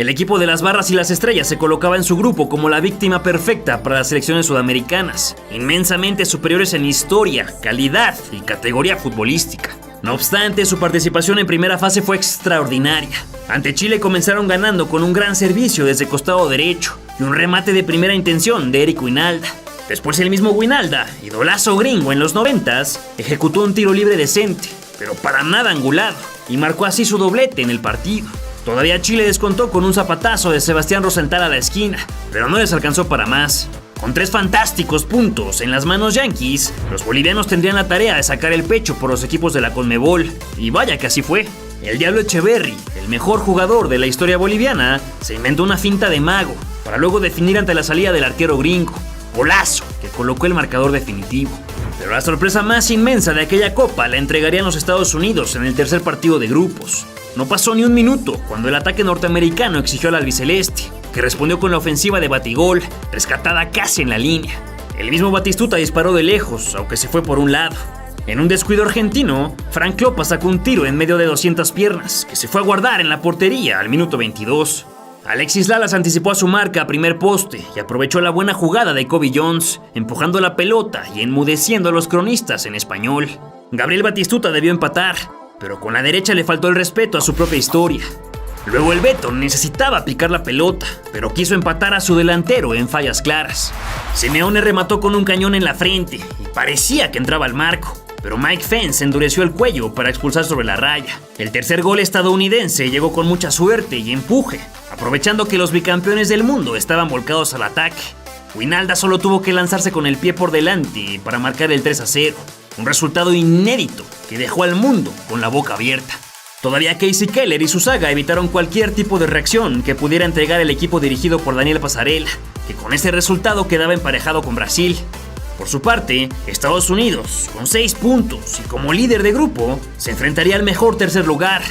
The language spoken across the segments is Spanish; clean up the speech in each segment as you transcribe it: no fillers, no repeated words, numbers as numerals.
El equipo de las Barras y las Estrellas se colocaba en su grupo como la víctima perfecta para las selecciones sudamericanas, inmensamente superiores en historia, calidad y categoría futbolística. No obstante, su participación en primera fase fue extraordinaria. Ante Chile comenzaron ganando con un gran servicio desde costado derecho y un remate de primera intención de Eric Wynalda. Después el mismo Wynalda, idolazo gringo en los 90s, ejecutó un tiro libre decente, pero para nada angulado, y marcó así su doblete en el partido. Todavía Chile descontó con un zapatazo de Sebastián Rosenthal a la esquina, pero no les alcanzó para más. Con 3 fantásticos puntos en las manos yanquis, los bolivianos tendrían la tarea de sacar el pecho por los equipos de la Conmebol, y vaya que así fue. El Diablo Echeverri, el mejor jugador de la historia boliviana, se inventó una finta de mago, para luego definir ante la salida del arquero gringo. Golazo, que colocó el marcador definitivo. Pero la sorpresa más inmensa de aquella copa la entregarían los Estados Unidos en el tercer partido de grupos. No pasó ni un minuto cuando el ataque norteamericano exigió al albiceleste, que respondió con la ofensiva de batigol, rescatada casi en la línea. El mismo Batistuta disparó de lejos, aunque se fue por un lado. En un descuido argentino, Frank Lopa sacó un tiro en medio de 200 piernas, que se fue a guardar en la portería al minuto 22. Alexis Lalas anticipó a su marca a primer poste y aprovechó la buena jugada de Kobe Jones, empujando la pelota y enmudeciendo a los cronistas en español. Gabriel Batistuta debió empatar, pero con la derecha le faltó el respeto a su propia historia. Luego el Beto necesitaba picar la pelota, pero quiso empatar a su delantero en fallas claras. Simeone remató con un cañón en la frente y parecía que entraba al marco, pero Mike Fence endureció el cuello para expulsar sobre la raya. El tercer gol estadounidense llegó con mucha suerte y empuje, aprovechando que los bicampeones del mundo estaban volcados al ataque. Wynalda solo tuvo que lanzarse con el pie por delante para marcar el 3-0, un resultado inédito que dejó al mundo con la boca abierta. Todavía Casey Keller y su saga evitaron cualquier tipo de reacción que pudiera entregar el equipo dirigido por Daniel Passarella, que con ese resultado quedaba emparejado con Brasil. Por su parte, Estados Unidos, con 6 puntos y como líder de grupo, se enfrentaría al mejor tercer lugar,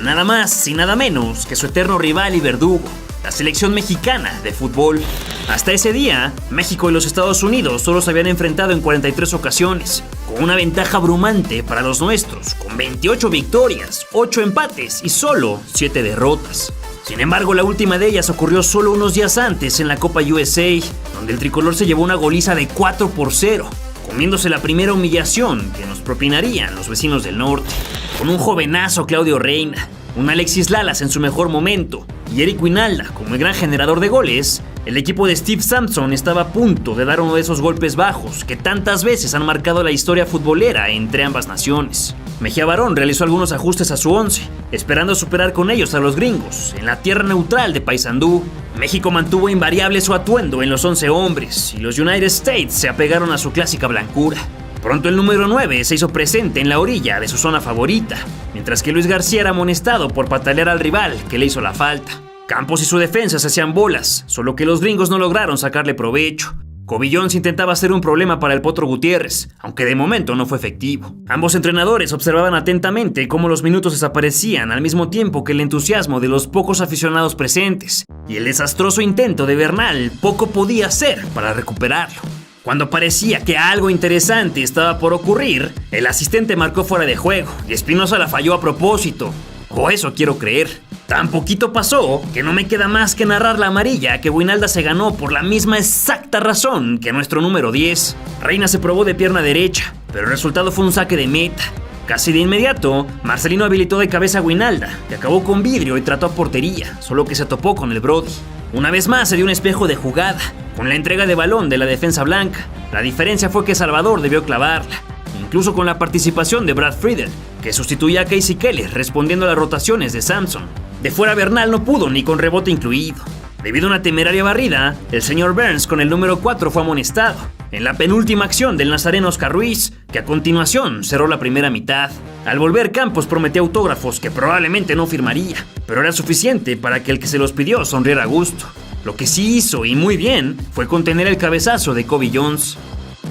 nada más y nada menos que su eterno rival y verdugo, la selección mexicana de fútbol. Hasta ese día, México y los Estados Unidos solo se habían enfrentado en 43 ocasiones, con una ventaja abrumante para los nuestros, con 28 victorias, 8 empates y solo 7 derrotas. Sin embargo, la última de ellas ocurrió solo unos días antes en la Copa USA, donde el tricolor se llevó una goliza de 4-0, comiéndose la primera humillación que nos propinarían los vecinos del norte. Con un jovenazo Claudio Reina, un Alexis Lalas en su mejor momento y Eric Wynalda como el gran generador de goles, el equipo de Steve Sampson estaba a punto de dar uno de esos golpes bajos que tantas veces han marcado la historia futbolera entre ambas naciones. Mejía Barón realizó algunos ajustes a su once, esperando superar con ellos a los gringos en la tierra neutral de Paysandú. México mantuvo invariable su atuendo en los 11 hombres y los United States se apegaron a su clásica blancura. Pronto el número 9 se hizo presente en la orilla de su zona favorita, mientras que Luis García era amonestado por patalear al rival que le hizo la falta. Campos y su defensa se hacían bolas, solo que los gringos no lograron sacarle provecho. Kobe Jones intentaba ser un problema para el Potro Gutiérrez, aunque de momento no fue efectivo. Ambos entrenadores observaban atentamente cómo los minutos desaparecían al mismo tiempo que el entusiasmo de los pocos aficionados presentes, y el desastroso intento de Bernal poco podía hacer para recuperarlo. Cuando parecía que algo interesante estaba por ocurrir, el asistente marcó fuera de juego y Espinosa la falló a propósito. O eso quiero creer. Tan poquito pasó que no me queda más que narrar la amarilla que Wynalda se ganó por la misma exacta razón que nuestro número 10. Reina se probó de pierna derecha, pero el resultado fue un saque de meta. Casi de inmediato, Marcelino habilitó de cabeza a Wynalda, que acabó con vidrio y trató a portería, solo que se topó con el Brody. Una vez más se dio un espejo de jugada, con la entrega de balón de la defensa blanca. La diferencia fue que Salvador debió clavarla, incluso con la participación de Brad Friedel, que sustituía a Casey Keller respondiendo a las rotaciones de Sampson. De fuera Bernal no pudo ni con rebote incluido. Debido a una temeraria barrida, el señor Burns con el número 4 fue amonestado en la penúltima acción del nazareno Oscar Ruiz, que a continuación cerró la primera mitad. Al volver, Campos prometió autógrafos que probablemente no firmaría, pero era suficiente para que el que se los pidió sonriera a gusto. Lo que sí hizo, y muy bien, fue contener el cabezazo de Kobe Jones.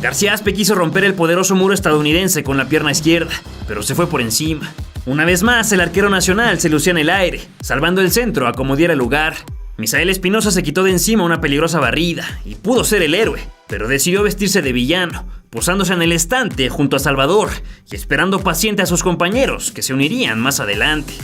García Aspe quiso romper el poderoso muro estadounidense con la pierna izquierda, pero se fue por encima. Una vez más, el arquero nacional se lucía en el aire, salvando el centro a como diera lugar. Misael Espinosa se quitó de encima una peligrosa barrida y pudo ser el héroe, pero decidió vestirse de villano, posándose en el estante junto a Salvador y esperando paciente a sus compañeros que se unirían más adelante.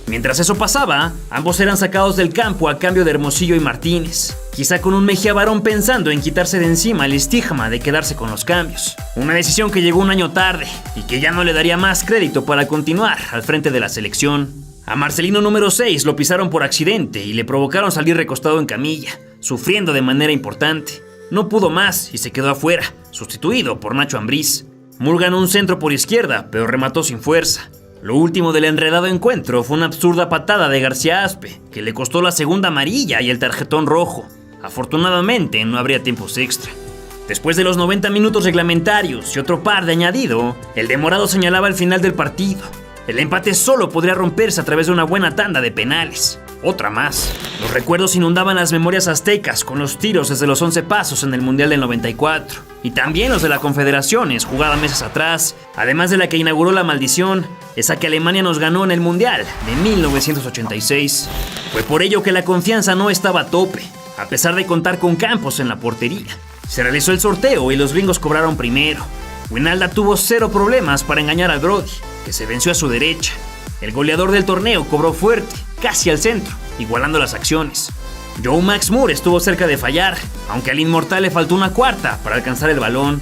Mientras eso pasaba, ambos eran sacados del campo a cambio de Hermosillo y Martínez, quizá con un Mejía Barón pensando en quitarse de encima el estigma de quedarse con los cambios. Una decisión que llegó un año tarde y que ya no le daría más crédito para continuar al frente de la selección. A Marcelino número 6 lo pisaron por accidente y le provocaron salir recostado en camilla, sufriendo de manera importante. No pudo más y se quedó afuera, sustituido por Nacho Ambriz. Murga ganó un centro por izquierda, pero remató sin fuerza. Lo último del enredado encuentro fue una absurda patada de García Aspe, que le costó la segunda amarilla y el tarjetón rojo. Afortunadamente no habría tiempos extra. Después de los 90 minutos reglamentarios y otro par de añadido, el de Morado señalaba el final del partido. El empate solo podría romperse a través de una buena tanda de penales. Otra más. Los recuerdos inundaban las memorias aztecas con los tiros desde los 11 pasos en el Mundial del 94. Y también los de la Confederaciones, jugada meses atrás, además de la que inauguró la maldición, esa que Alemania nos ganó en el Mundial de 1986. Fue por ello que la confianza no estaba a tope, a pesar de contar con Campos en la portería. Se realizó el sorteo y los gringos cobraron primero. Wijnaldum tuvo cero problemas para engañar al Brody, que se venció a su derecha. El goleador del torneo cobró fuerte, casi al centro, igualando las acciones. Joe Max Moore estuvo cerca de fallar, aunque al inmortal le faltó una cuarta para alcanzar el balón.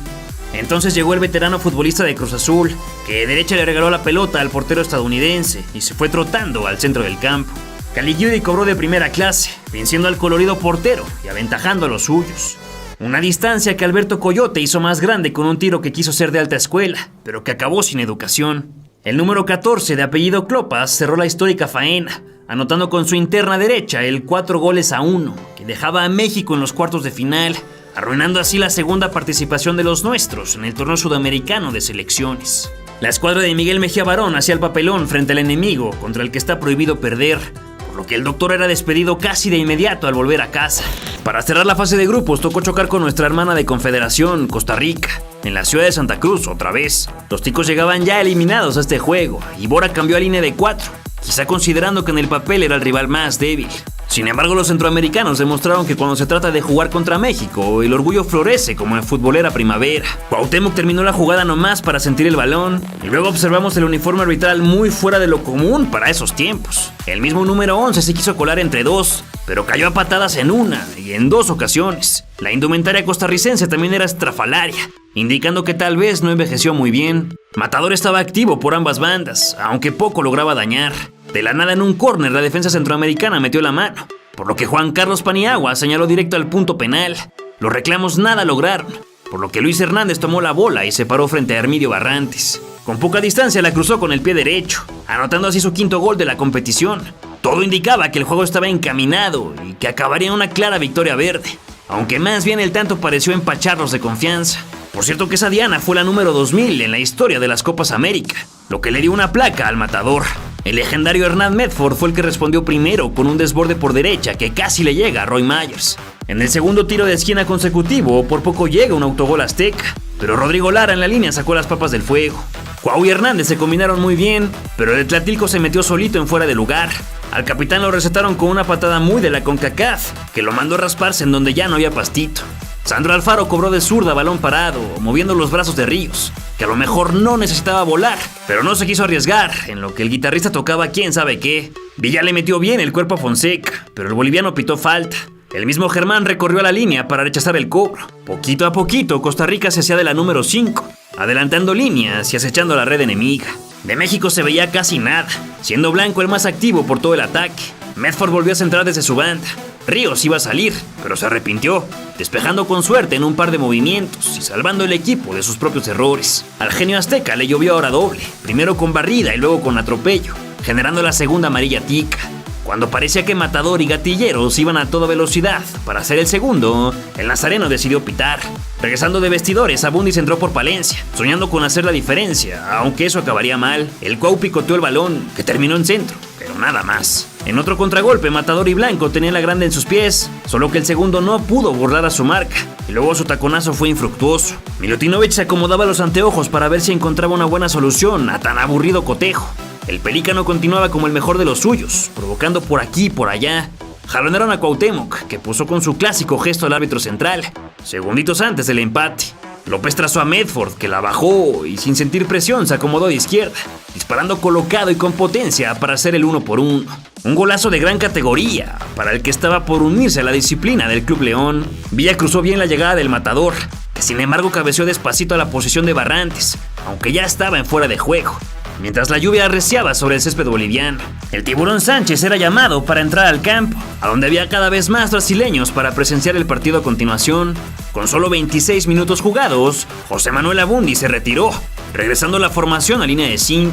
Entonces llegó el veterano futbolista de Cruz Azul, que de derecha le regaló la pelota al portero estadounidense y se fue trotando al centro del campo. Caligiuri cobró de primera clase, venciendo al colorido portero y aventajando a los suyos. Una distancia que Alberto Coyote hizo más grande con un tiro que quiso ser de alta escuela, pero que acabó sin educación. El número 14 de apellido Clopas cerró la histórica faena, anotando con su interna derecha el 4-1, que dejaba a México en los cuartos de final, arruinando así la segunda participación de los nuestros en el torneo sudamericano de selecciones. La escuadra de Miguel Mejía Barón hacía el papelón frente al enemigo contra el que está prohibido perder, por lo que el doctor era despedido casi de inmediato al volver a casa. Para cerrar la fase de grupos tocó chocar con nuestra hermana de confederación, Costa Rica, en la ciudad de Santa Cruz otra vez. Los ticos llegaban ya eliminados a este juego y Bora cambió a línea de 4, quizá considerando que en el papel era el rival más débil. Sin embargo, los centroamericanos demostraron que cuando se trata de jugar contra México, el orgullo florece como en futbolera primavera. Cuauhtémoc terminó la jugada nomás para sentir el balón, y luego observamos el uniforme arbitral muy fuera de lo común para esos tiempos. El mismo número 11 se quiso colar entre dos, pero cayó a patadas en una y en dos ocasiones. La indumentaria costarricense también era estrafalaria, indicando que tal vez no envejeció muy bien. Matador estaba activo por ambas bandas, aunque poco lograba dañar. De la nada en un córner la defensa centroamericana metió la mano, por lo que Juan Carlos Paniagua señaló directo al punto penal. Los reclamos nada lograron, por lo que Luis Hernández tomó la bola y se paró frente a Hermidio Barrantes. Con poca distancia la cruzó con el pie derecho, anotando así su quinto gol de la competición. Todo indicaba que el juego estaba encaminado y que acabaría en una clara victoria verde, aunque más bien el tanto pareció empacharlos de confianza. Por cierto que esa diana fue la número 2000 en la historia de las Copas América, lo que le dio una placa al matador. El legendario Hernán Medford fue el que respondió primero con un desborde por derecha que casi le llega a Roy Myers. En el segundo tiro de esquina consecutivo, por poco llega un autogol azteca, pero Rodrigo Lara en la línea sacó las papas del fuego. Cuau y Hernández se combinaron muy bien, pero el Tlatilco se metió solito en fuera de lugar. Al capitán lo recetaron con una patada muy de la CONCACAF, que lo mandó a rasparse en donde ya no había pastito. Sandro Alfaro cobró de zurda balón parado, moviendo los brazos de Ríos, que a lo mejor no necesitaba volar, pero no se quiso arriesgar, en lo que el guitarrista tocaba quién sabe qué. Villa le metió bien el cuerpo a Fonseca, pero el boliviano pitó falta. El mismo Germán recorrió a la línea para rechazar el cobro. Poquito a poquito, Costa Rica se hacía de la número 5, adelantando líneas y acechando la red enemiga. De México se veía casi nada, siendo Blanco el más activo por todo el ataque. Medford volvió a centrar desde su banda. Ríos iba a salir, pero se arrepintió, despejando con suerte en un par de movimientos y salvando el equipo de sus propios errores. Al genio azteca le llovió ahora doble, primero con barrida y luego con atropello, generando la segunda amarilla tica. Cuando parecía que Matador y Gatilleros iban a toda velocidad para hacer el segundo, el nazareno decidió pitar. Regresando de vestidores, Abundis entró por Palencia, soñando con hacer la diferencia, aunque eso acabaría mal. El Cuau picoteó el balón, que terminó en centro, pero nada más. En otro contragolpe, Matador y Blanco tenían la grande en sus pies, solo que el segundo no pudo burlar a su marca, y luego su taconazo fue infructuoso. Milutinovic se acomodaba los anteojos para ver si encontraba una buena solución a tan aburrido cotejo. El pelícano continuaba como el mejor de los suyos, provocando por aquí y por allá. Jalonearon a Cuauhtémoc, que puso con su clásico gesto al árbitro central, segunditos antes del empate. López trazó a Medford, que la bajó y sin sentir presión se acomodó de izquierda, disparando colocado y con potencia para hacer el 1-1. Un golazo de gran categoría para el que estaba por unirse a la disciplina del Club León. Villa cruzó bien la llegada del matador, que sin embargo cabeceó despacito a la posición de Barrantes, aunque ya estaba en fuera de juego, mientras la lluvia arreciaba sobre el césped boliviano. El Tiburón Sánchez era llamado para entrar al campo, a donde había cada vez más brasileños para presenciar el partido a continuación. Con solo 26 minutos jugados, José Manuel Abundi se retiró, regresando la formación a línea de 5.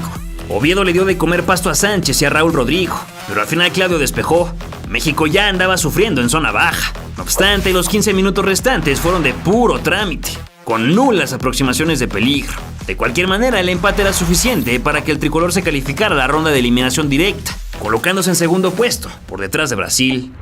Oviedo le dio de comer pasto a Sánchez y a Raúl Rodrigo, pero al final Claudio despejó. México ya andaba sufriendo en zona baja. No obstante, los 15 minutos restantes fueron de puro trámite, con nulas aproximaciones de peligro. De cualquier manera, el empate era suficiente para que el tricolor se calificara a la ronda de eliminación directa, colocándose en segundo puesto, por detrás de Brasil.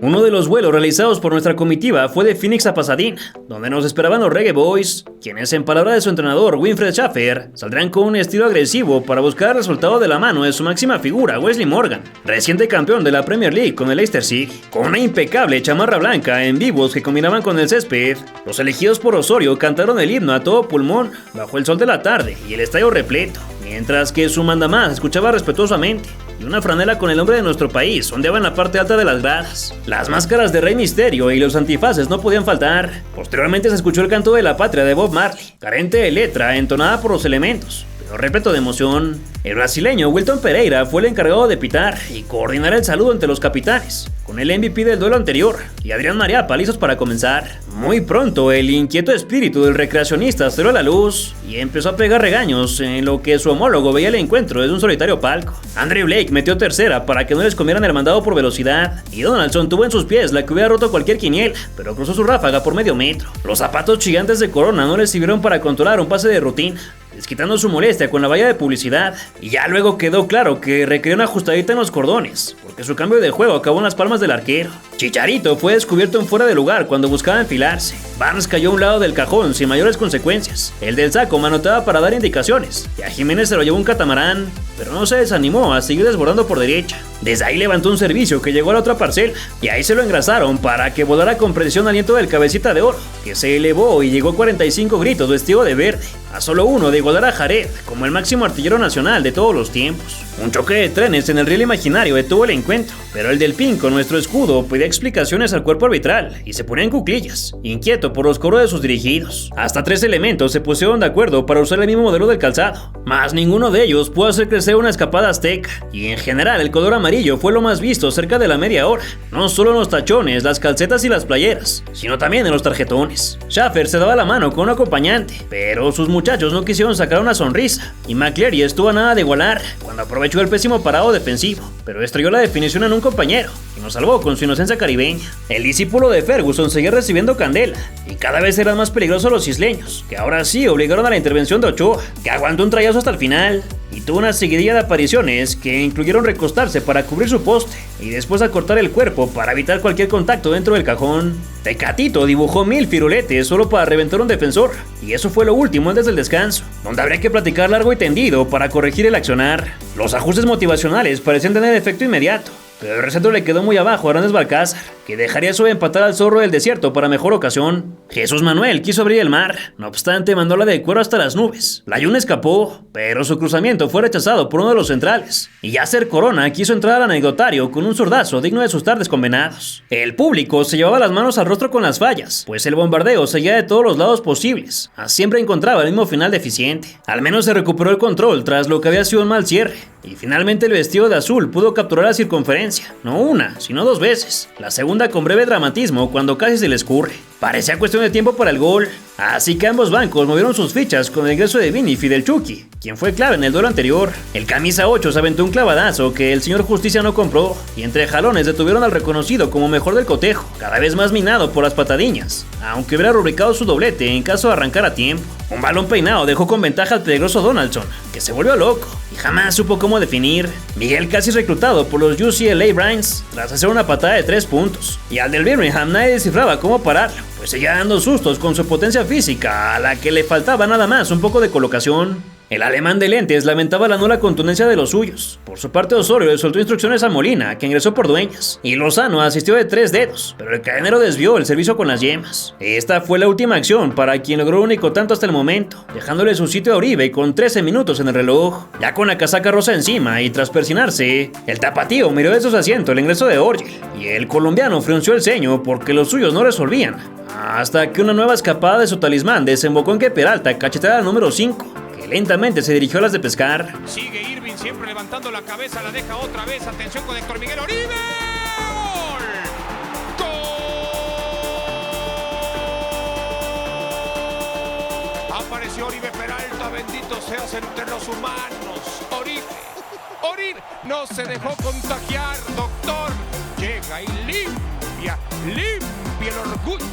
Uno de los vuelos realizados por nuestra comitiva fue de Phoenix a Pasadena, donde nos esperaban los Reggae Boys, quienes en palabra de su entrenador Winfred Schaffer, saldrán con un estilo agresivo para buscar el resultado de la mano de su máxima figura, Wesley Morgan, reciente campeón de la Premier League con el Leicester City. Con una impecable chamarra blanca en vivos que combinaban con el césped, los elegidos por Osorio cantaron el himno a todo pulmón bajo el sol de la tarde y el estadio repleto, mientras que su mandamás escuchaba respetuosamente, y una franela con el nombre de nuestro país ondeaba en la parte alta de las gradas. Las máscaras de Rey Misterio y los antifaces no podían faltar. Posteriormente se escuchó el canto de la patria de Bob Marley, carente de letra, entonada por los elementos, pero repleto de emoción. El brasileño Wilton Pereira fue el encargado de pitar y coordinar el saludo entre los capitanes, con el MVP del duelo anterior y Adrián Mariapa listos para comenzar. Muy pronto el inquieto espíritu del recreacionista salió a la luz y empezó a pegar regaños en lo que su homólogo veía el encuentro desde un solitario palco. Andre Blake metió tercera para que no les comieran el mandado por velocidad, y Donaldson tuvo en sus pies la que hubiera roto cualquier quiniela, pero cruzó su ráfaga por medio metro. Los zapatos gigantes de Corona no les sirvieron para controlar un pase de rutina, desquitando su molestia con la valla de publicidad, y ya luego quedó claro que requería una ajustadita en los cordones, porque su cambio de juego acabó en las palmas del arquero. Chicharito fue descubierto en fuera de lugar cuando buscaba enfilarse. Barnes cayó a un lado del cajón sin mayores consecuencias. El del saco manoteaba para dar indicaciones, y a Jiménez se lo llevó un catamarán, pero no se desanimó a seguir desbordando por derecha. Desde ahí levantó un servicio que llegó a la otra parcela, y ahí se lo engrasaron para que volara con precisión aliento del cabecita de oro, que se elevó y llegó a 45 gritos vestido de verde, a solo uno de igualar a Jared como el máximo artillero nacional de todos los tiempos. Un choque de trenes en el riel imaginario detuvo el encuentro, pero el Delfín con nuestro escudo pedía explicaciones al cuerpo arbitral y se ponía en cuclillas, inquieto por los coros de sus dirigidos. Hasta 3 elementos se pusieron de acuerdo para usar el mismo modelo del calzado, mas ninguno de ellos pudo hacer crecer una escapada azteca, y en general el color amarillo fue lo más visto cerca de la media hora, no solo en los tachones, las calcetas y las playeras, sino también en los tarjetones. Schaffer se daba la mano con un acompañante, pero sus muchachos no quisieron sacar una sonrisa, y McCleary estuvo a nada de igualar cuando aprovechó el pésimo parado defensivo, pero estrelló la definición en un compañero y nos salvó con su inocencia caribeña. El discípulo de Ferguson seguía recibiendo candela, y cada vez eran más peligrosos los isleños, que ahora sí obligaron a la intervención de Ochoa, que aguantó un trayazo hasta el final y tuvo una seguidilla de apariciones que incluyeron recostarse para cubrir su poste y después acortar el cuerpo para evitar cualquier contacto dentro del cajón. Tecatito dibujó 1000 firuletes solo para reventar un defensor, y eso fue lo último antes del descanso, donde habría que platicar largo y tendido para corregir el accionar. Los ajustes motivacionales parecían tener efecto inmediato, pero el centro le quedó muy abajo a Hernández Balcázar, que dejaría eso de empatar al zorro del desierto para mejor ocasión. Jesús Manuel quiso abrir el mar, no obstante mandó la de cuero hasta las nubes. La Yuna escapó, pero su cruzamiento fue rechazado por uno de los centrales, y Yasser Corona quiso entrar al anecdotario con un zurdazo digno de sus tardes con Venados. El público se llevaba las manos al rostro con las fallas, pues el bombardeo seguía de todos los lados posibles. Siempre encontraba el mismo final deficiente. Al menos se recuperó el control tras lo que había sido un mal cierre, y finalmente el vestido de azul pudo capturar la circunferencia, no una, sino 2 veces. La segunda con breve dramatismo cuando casi se le escurre. Parecía cuestión de tiempo para el gol, así que ambos bancos movieron sus fichas con el ingreso de Vini y del Chucky, quien fue clave en el duelo anterior. El camisa 8 se aventó un clavadazo que el señor Justicia no compró, y entre jalones detuvieron al reconocido como mejor del cotejo, cada vez más minado por las patadiñas, aunque hubiera rubricado su doblete en caso de arrancar a tiempo. Un balón peinado dejó con ventaja al peligroso Donaldson, que se volvió loco y jamás supo cómo definir. Miguel casi reclutado por los UCLA Bruins tras hacer una patada de 3 puntos, y al del Birmingham nadie descifraba cómo pararlo, pues seguía dando sustos con su potencia física, a la que le faltaba nada más un poco de colocación. El alemán de lentes lamentaba la nula contundencia de los suyos. Por su parte, Osorio le soltó instrucciones a Molina, que ingresó por Dueñas, y Lozano asistió de 3 dedos, pero el cadenero desvió el servicio con las yemas. Esta fue la última acción para quien logró un único tanto hasta el momento, dejándole su sitio a Uribe con 13 minutos en el reloj. Ya con la casaca rosa encima y tras persinarse, el tapatío miró de su asiento el ingreso de Orgel, y el colombiano frunció el ceño porque los suyos no resolvían, hasta que una nueva escapada de su talismán desembocó en que Peralta cacheteara al número 5. Lentamente se dirigió a las de pescar. Sigue Irving siempre levantando la cabeza, la deja otra vez. Atención con Héctor Miguel Oribe. ¡Gol! ¡Gol! Apareció Oribe Peralta, bendito seas entre los humanos. Oribe no se dejó contagiar, doctor. Llega y limpia el orgullo.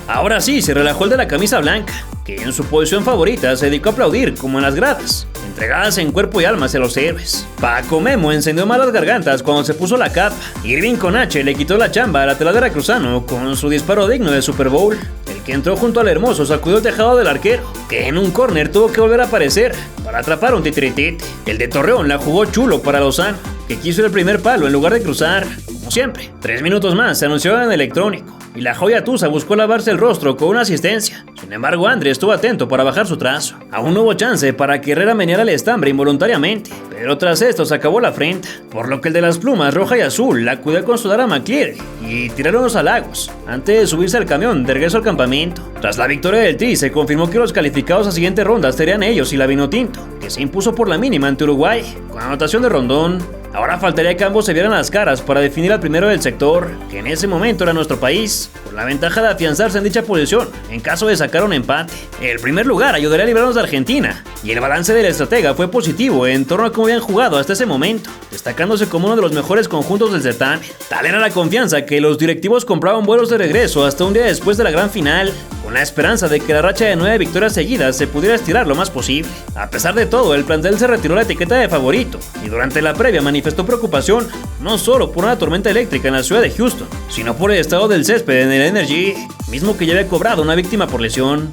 Ahora sí, se relajó el de la camisa blanca, que en su posición favorita se dedicó a aplaudir como en las gradas, entregadas en cuerpo y alma hacia los héroes. Paco Memo encendió más las gargantas cuando se puso la capa. Irving con H le quitó la chamba al lateral veracruzano con su disparo digno de Super Bowl. El que entró junto al Hermoso sacudió el tejado del arquero, que en un córner tuvo que volver a aparecer para atrapar un titiritite. El de Torreón la jugó chulo para Lozano, que quiso el primer palo en lugar de cruzar, como siempre. 3 minutos más se anunció en electrónico, y la joya Tusa buscó lavarse el rostro con una asistencia. Sin embargo, André estuvo atento para bajar su trazo. Aún no hubo chance para que Herrera meneara el estambre involuntariamente, pero tras esto se acabó la afrenta, por lo que el de las plumas roja y azul la acudió a consolar a McCleary y tiraron los halagos antes de subirse al camión de regreso al campamento. Tras la victoria del Tri, se confirmó que los calificados a siguiente ronda serían ellos y la Vinotinto, que se impuso por la mínima ante Uruguay, con anotación de Rondón. Ahora faltaría que ambos se vieran las caras para definir al primero del sector, que en ese momento era nuestro país, con la ventaja de afianzarse en dicha posición en caso de sacar un empate. El primer lugar ayudaría a librarnos de Argentina, y el balance del estratega fue positivo en torno a cómo habían jugado hasta ese momento, destacándose como uno de los mejores conjuntos del certamen. Tal era la confianza que los directivos compraban vuelos de regreso hasta un día después de la gran final, con la esperanza de que la racha de 9 victorias seguidas se pudiera estirar lo más posible. A pesar de todo, el plantel se retiró la etiqueta de favorito, y durante la previa manifestó preocupación, no solo por una tormenta eléctrica en la ciudad de Houston, sino por el estado del césped en el Energy, mismo que ya había cobrado una víctima por lesión.